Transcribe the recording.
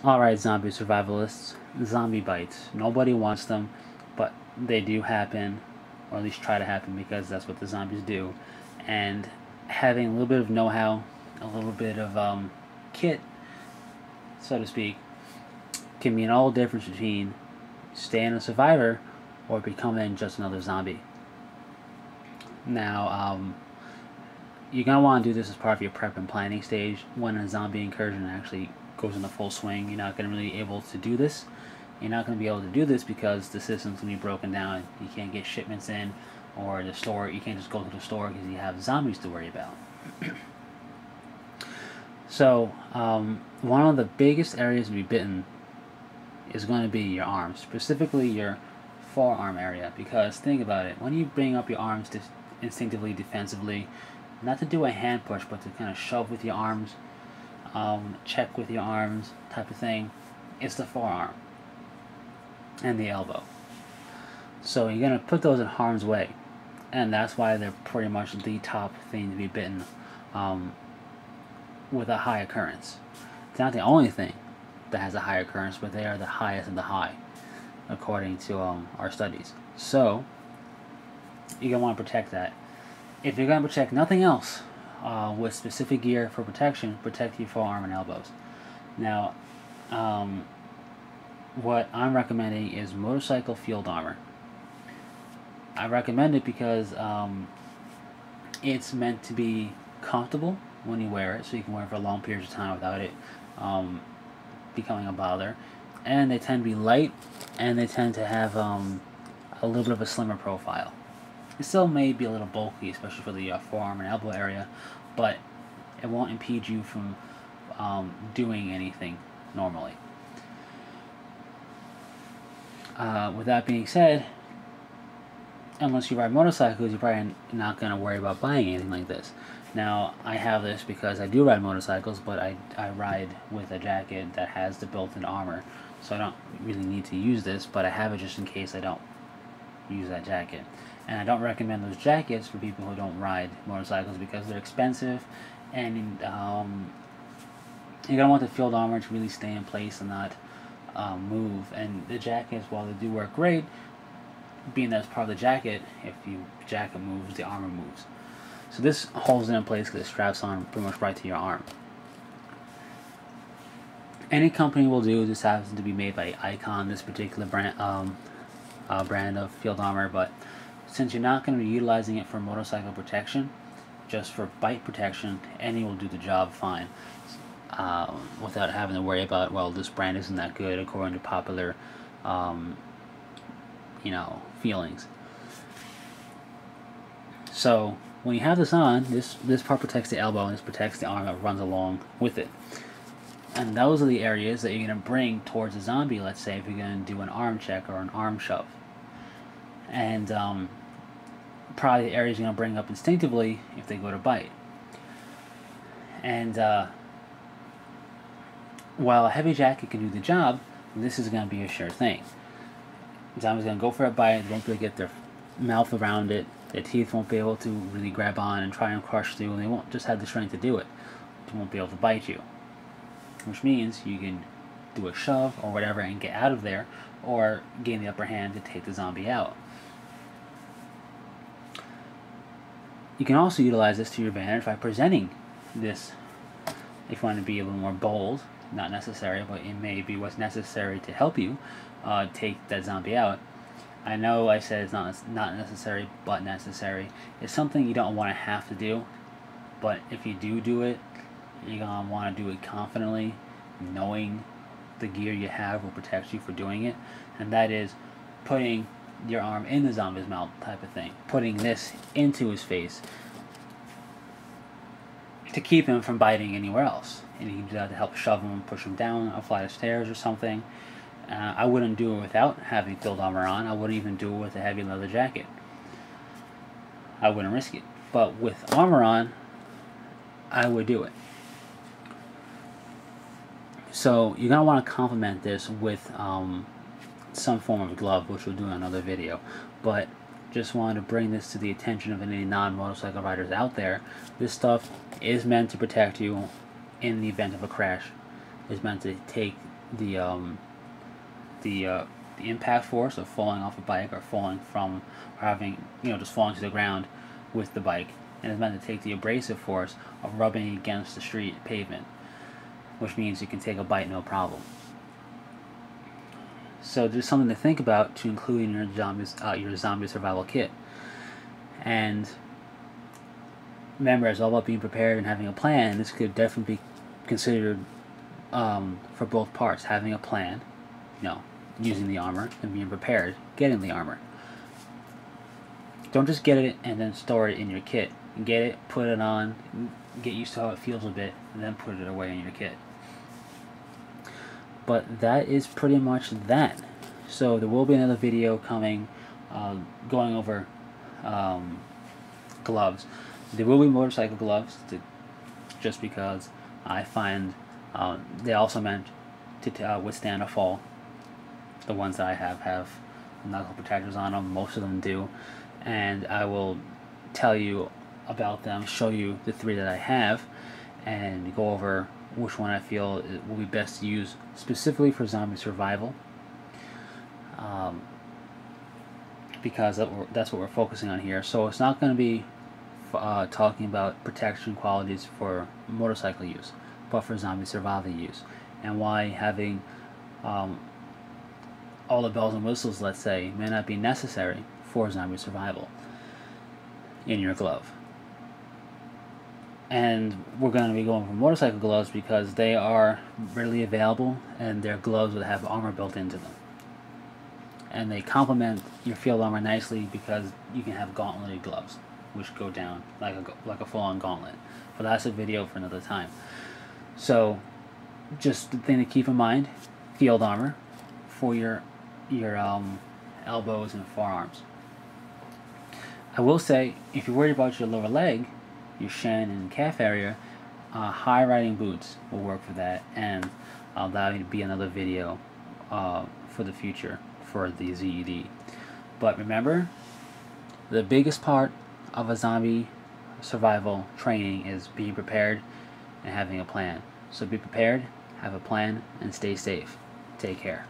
Alright, zombie survivalists, zombie bites. Nobody wants them, but they do happen, or at least try to happen, because that's what the zombies do. And having a little bit of know-how, a little bit of kit, so to speak, can mean all the difference between staying a survivor or becoming just another zombie. Now, you're going to want to do this as part of your prep and planning stage. When a zombie incursion actually goes into full swing, you're not going to really be able to do this. You're not going to be able to do this because the system's going to be broken down. You can't get shipments in, or the store, you can't just go to the store because you have zombies to worry about. So, one of the biggest areas to be bitten is going to be your arms, specifically your forearm area, because think about it, when you bring up your arms instinctively, defensively, not to do a hand push, but to kind of shove with your arms, check with your arms type of thing, it's the forearm and the elbow. So you're going to put those in harm's way, and that's why they're pretty much the top thing to be bitten with a high occurrence. It's not the only thing that has a high occurrence, but they are the highest of the high, according to our studies. So you're going to want to protect that. If you're going to protect nothing else with specific gear for protection, protect your forearm and elbows. Now, what I'm recommending is motorcycle field armor. I recommend it because it's meant to be comfortable when you wear it, so you can wear it for long periods of time without it becoming a bother. And they tend to be light, and they tend to have a little bit of a slimmer profile. It still may be a little bulky, especially for the forearm and elbow area, but it won't impede you from doing anything normally. With that being said, unless you ride motorcycles, you're probably not going to worry about buying anything like this. Now, I have this because I do ride motorcycles, but I ride with a jacket that has the built-in armor, so I don't really need to use this, but I have it just in case I don't use that jacket. And I don't recommend those jackets for people who don't ride motorcycles because they're expensive, and you're going to want the field armor to really stay in place and not move. And the jackets, while they do work great, being that it's part of the jacket, if the jacket moves, the armor moves. So this holds it in place because it straps on pretty much right to your arm. Any company will do. This happens to be made by Icon, this particular brand of field armor, but since you're not going to be utilizing it for motorcycle protection, just for bite protection, any will do the job fine, without having to worry about, well, this brand isn't that good according to popular feelings. So when you have this on, this part protects the elbow, and this protects the arm that runs along with it. And those are the areas that you're going to bring towards a zombie, let's say, if you're going to do an arm check or an arm shove. And probably the areas you're going to bring up instinctively if they go to bite. And while a heavy jacket can do the job, this is going to be a sure thing. Zombies going to go for a bite, they won't be able to get their mouth around it, their teeth won't be able to really grab on and try and crush through, and they won't just have the strength to do it. They won't be able to bite you. Which means you can do a shove or whatever and get out of there, or gain the upper hand to take the zombie out. You can also utilize this to your advantage by presenting this. If you want to be a little more bold, not necessary, but it may be what's necessary to help you take that zombie out. I know I said it's not necessary, but necessary. It's something you don't want to have to do, but if you do it, you're going to want to do it confidently, knowing the gear you have will protect you for doing it, and that is putting your arm in the zombie's mouth type of thing, putting this into his face to keep him from biting anywhere else. And you can do that to help shove him, push him down a flight of stairs or something. I wouldn't do it without having field armor on. I wouldn't even do it with a heavy leather jacket. I wouldn't risk it. But with armor on, I would do it. So you're going to want to complement this with some form of glove, which we'll do in another video. But just wanted to bring this to the attention of any non-motorcycle riders out there. This stuff is meant to protect you in the event of a crash. is meant to take the the impact force of falling off a bike or falling from, or having, just falling to the ground with the bike, and is meant to take the abrasive force of rubbing against the street pavement, which means you can take a bite no problem. So there's something to think about to include in your zombie survival kit. And remember, it's all about being prepared and having a plan. This could definitely be considered for both parts. Having a plan, using the armor, and being prepared, getting the armor. Don't just get it and then store it in your kit. Get it, put it on, get used to how it feels a bit, and then put it away in your kit. But that is pretty much that. So there will be another video coming, going over gloves. There will be motorcycle gloves, just because I find they also meant to withstand a fall. The ones that I have knuckle protectors on them. Most of them do, and I will tell you about them, show you the 3 that I have, and go over which one I feel will be best to use specifically for zombie survival, because that's what we're focusing on here. So it's not going to be talking about protection qualities for motorcycle use, but for zombie survival use, and why having all the bells and whistles, let's say, may not be necessary for zombie survival in your glove. And we're going to be going for motorcycle gloves because they are readily available, and they're gloves that have armor built into them. And they complement your field armor nicely because you can have gauntleted gloves, which go down like a full-on gauntlet. But that's a video for another time. So, just the thing to keep in mind: field armor for your elbows and forearms. I will say, if you're worried about your lower leg, your shin and calf area, high riding boots will work for that, and that'll be another video for the future for the Z.E.D. But remember, the biggest part of a zombie survival training is being prepared and having a plan. So be prepared, have a plan, and stay safe. Take care.